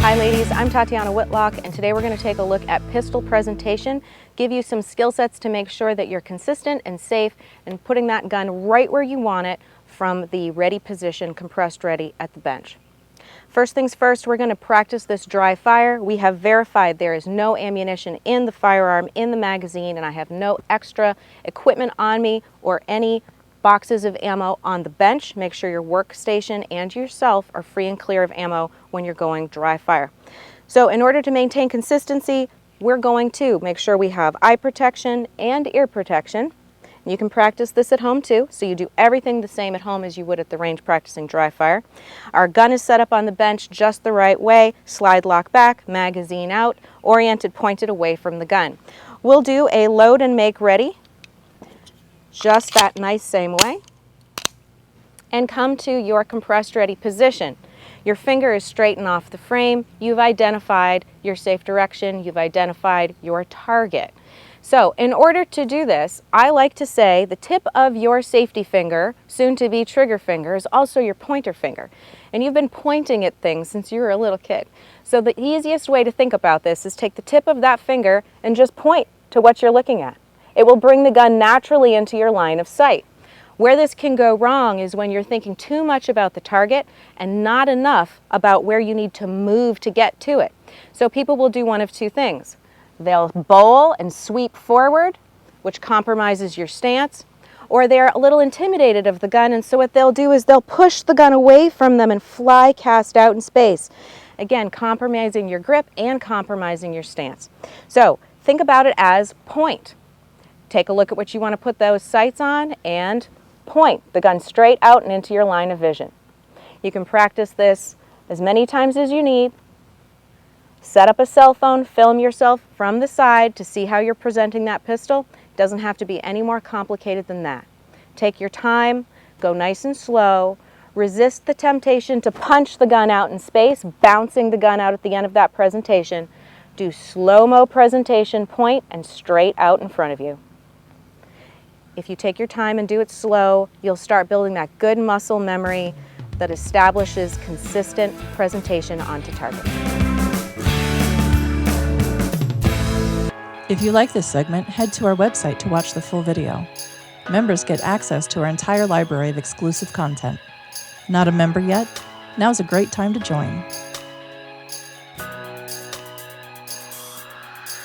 Hi ladies, I'm Tatiana Whitlock, and today we're going to take a look at pistol presentation, give you some skill sets to make sure that you're consistent and safe and putting that gun right where you want it from the ready position, compressed ready at the bench. First things first, we're going to practice this dry fire. We have verified there is no ammunition in the firearm, in the magazine, and I have no extra equipment on me or any boxes of ammo on the bench. Make sure your workstation and yourself are free and clear of ammo when you're going dry fire. So in order to maintain consistency, we're going to make sure we have eye protection and ear protection. You can practice this at home too, so you do everything the same at home as you would at the range practicing dry fire. Our gun is set up on the bench just the right way, slide lock back, magazine out, oriented pointed away from the gun. We'll do a load and make ready, just that nice same way, and come to your compressed ready position. Your finger is straight and off the frame. You've identified your safe direction. You've identified your target. So in order to do this, I like to say the tip of your safety finger, soon to be trigger finger, is also your pointer finger. And you've been pointing at things since you were a little kid. So the easiest way to think about this is take the tip of that finger and just point to what you're looking at. It will bring the gun naturally into your line of sight. Where this can go wrong is when you're thinking too much about the target and not enough about where you need to move to get to it. So people will do one of two things. They'll bowl and sweep forward, which compromises your stance, or they're a little intimidated of the gun, and so what they'll do is they'll push the gun away from them and fly cast out in space. Again, compromising your grip and compromising your stance. So think about it as point. Take a look at what you want to put those sights on and point the gun straight out and into your line of vision. You can practice this as many times as you need. Set up a cell phone, film yourself from the side to see how you're presenting that pistol. It doesn't have to be any more complicated than that. Take your time, go nice and slow, resist the temptation to punch the gun out in space, bouncing the gun out at the end of that presentation. Do slow-mo presentation, point, and straight out in front of you. If you take your time and do it slow, you'll start building that good muscle memory that establishes consistent presentation onto target. If you like this segment, head to our website to watch the full video. Members get access to our entire library of exclusive content. Not a member yet? Now's a great time to join.